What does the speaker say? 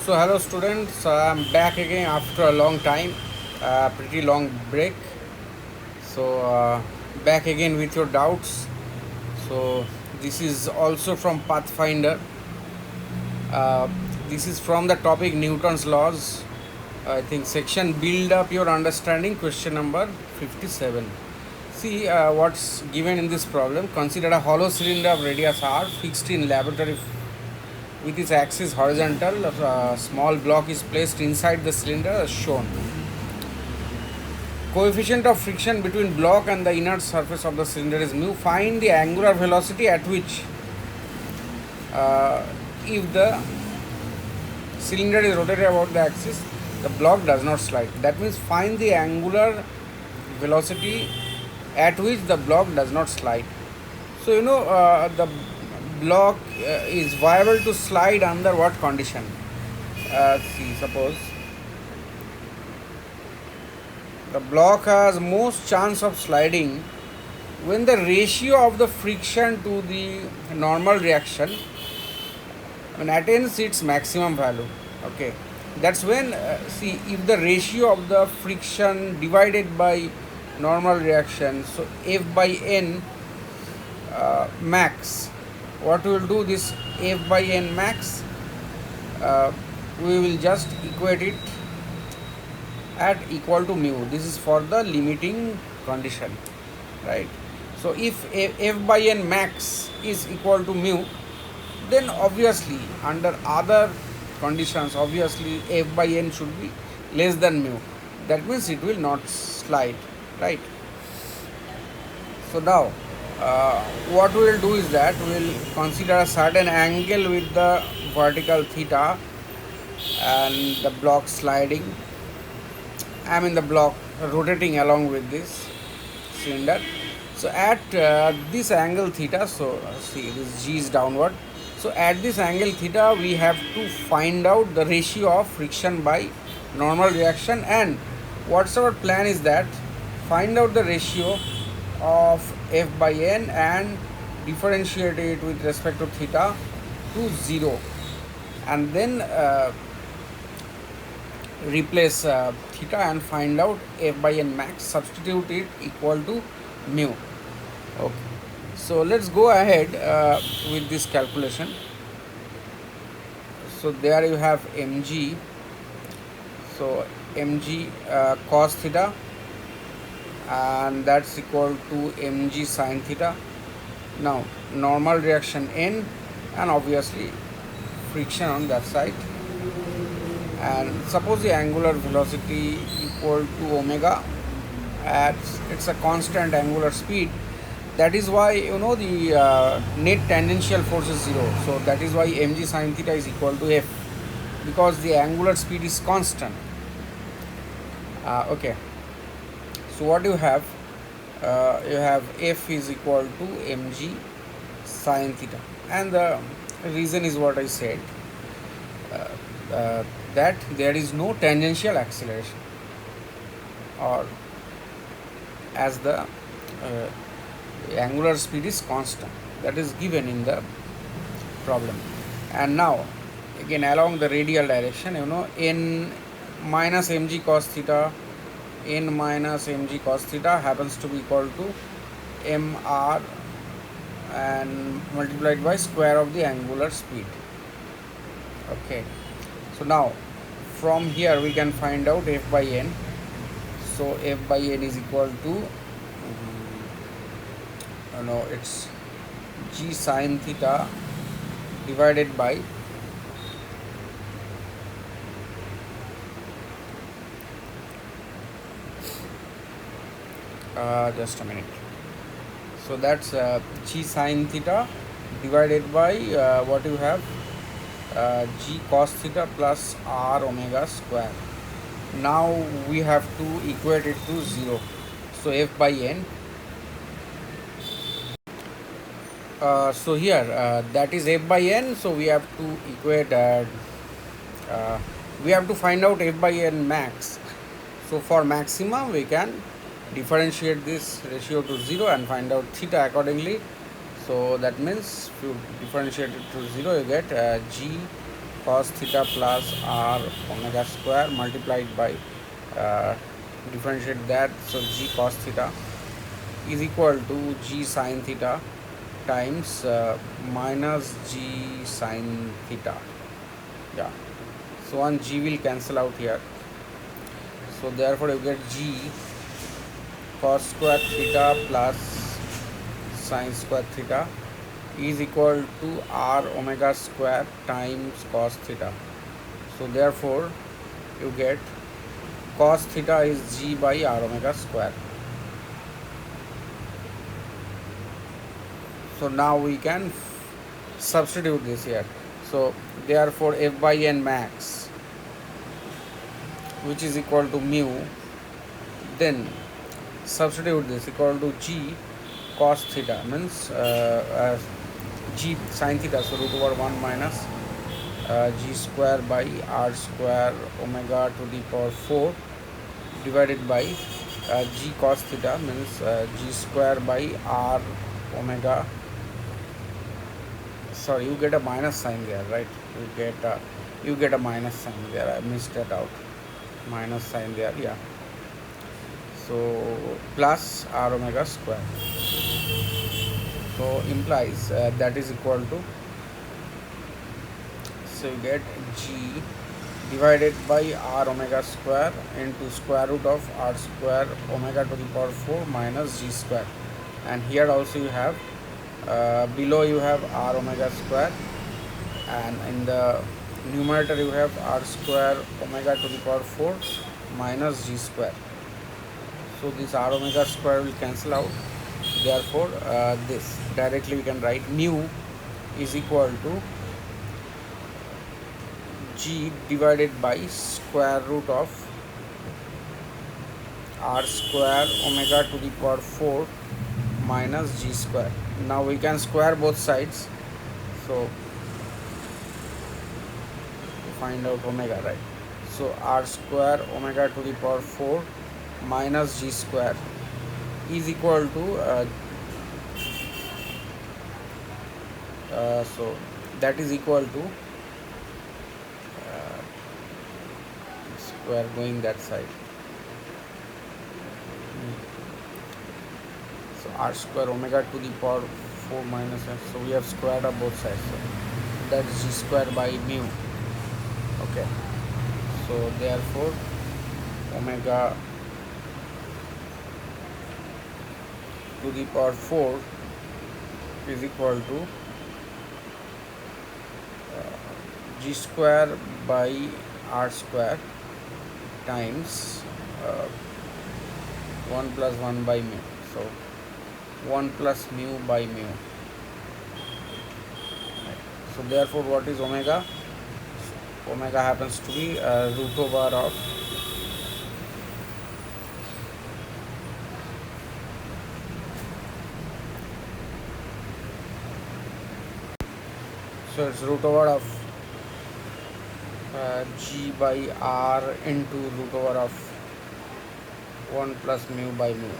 So hello students, I'm back again after a long time, pretty long break. So back again with your doubts. So this is also from Pathfinder. Uh, this is from the topic Newton's laws. I think section build up your understanding, question number 57. See what's given in this problem. Consider a hollow cylinder of radius r fixed in laboratory with its axis horizontal. A small block is placed inside the cylinder as shown. Coefficient of friction between block and the inner surface of the cylinder is mu. Find the angular velocity at which if the cylinder is rotated about the axis, the block does not slide. That means find the angular velocity at which the block does not slide. So the block is viable to slide under what condition? See, suppose the block has most chance of sliding when the ratio of the friction to the normal reaction attains its maximum value. Okay, that's when see if the ratio of the friction divided by normal reaction, so F by N max, what we will do, this F by N max, we will just equate it at equal to mu. This is for the limiting condition, right? So if F by N max is equal to mu, then obviously under other conditions, obviously F by N should be less than mu. That means it will not slide, right? So now what we will do is that we will consider a certain angle with the vertical theta and the block sliding, the block rotating along with this cylinder. So at this angle theta, so see this G is downward. So at this angle theta, we have to find out the ratio of friction by normal reaction, and what's our plan is that find out the ratio of F by N and differentiate it with respect to theta to 0, and then replace theta and find out F by N max, substitute it equal to mu. Okay, so let's go ahead with this calculation. So there you have mg, so mg cos theta, and that's equal to mg sin theta. Now normal reaction n, and obviously friction on that side, and suppose the angular velocity equal to omega, at it's a constant angular speed. That is why the net tangential force is 0. So that is why mg sin theta is equal to f, because the angular speed is constant. Okay, so what you have f is equal to mg sin theta, and the reason is what I said, that there is no tangential acceleration, or as the angular speed is constant, that is given in the problem. And now again along the radial direction, n minus mg cos theta, n minus mg cos theta happens to be equal to mr and multiplied by square of the angular speed. Okay, so now from here we can find out f by n. So f by n is equal to it's g sin theta divided by just a minute. So that's g sin theta divided by what you have, g cos theta plus r omega square. Now we have to equate it to 0. So f by n, so here that is f by n, so we have to equate we have to find out f by n max. So for maximum we can differentiate this ratio to 0 and find out theta accordingly. So that means if you differentiate it to 0, you get g cos theta plus r omega square multiplied by differentiate that, so g cos theta is equal to g sin theta times minus g sin theta. Yeah, so one g will cancel out here, so therefore you get g cos square theta plus sin square theta is equal to r omega square times cos theta. So therefore you get cos theta is g by r omega square. So now we can substitute this here. So therefore f by n max, which is equal to mu, then substitute this equal to g cos theta, means g sin theta, so root over 1 minus g square by r square omega to the power 4 divided by g cos theta, means g square by r omega, sorry, you get a minus sign there, right? You get a minus sign there, I missed that out, minus sign there, yeah. So plus r omega square, so implies that is equal to, so you get g divided by r omega square into square root of r square omega to the power 4 minus g square, and here also you have below you have r omega square, and in the numerator you have r square omega to the power 4 minus g square. So this r omega square will cancel out, therefore this directly we can write mu is equal to g divided by square root of r square omega to the power 4 minus g square. Now we can square both sides, so to find out omega, right? So r square omega to the power 4 minus g square is equal to so that is equal to square going that side, so r square omega to the power 4 minus f, so we have squared up both sides, so that is g square by mu. Okay, so therefore omega to the power 4 is equal to g square by r square times 1 plus 1 by mu, so 1 plus mu by mu. So therefore what is omega? Omega happens to be root over of so it's root over of g by r into root over of 1 plus mu by mu.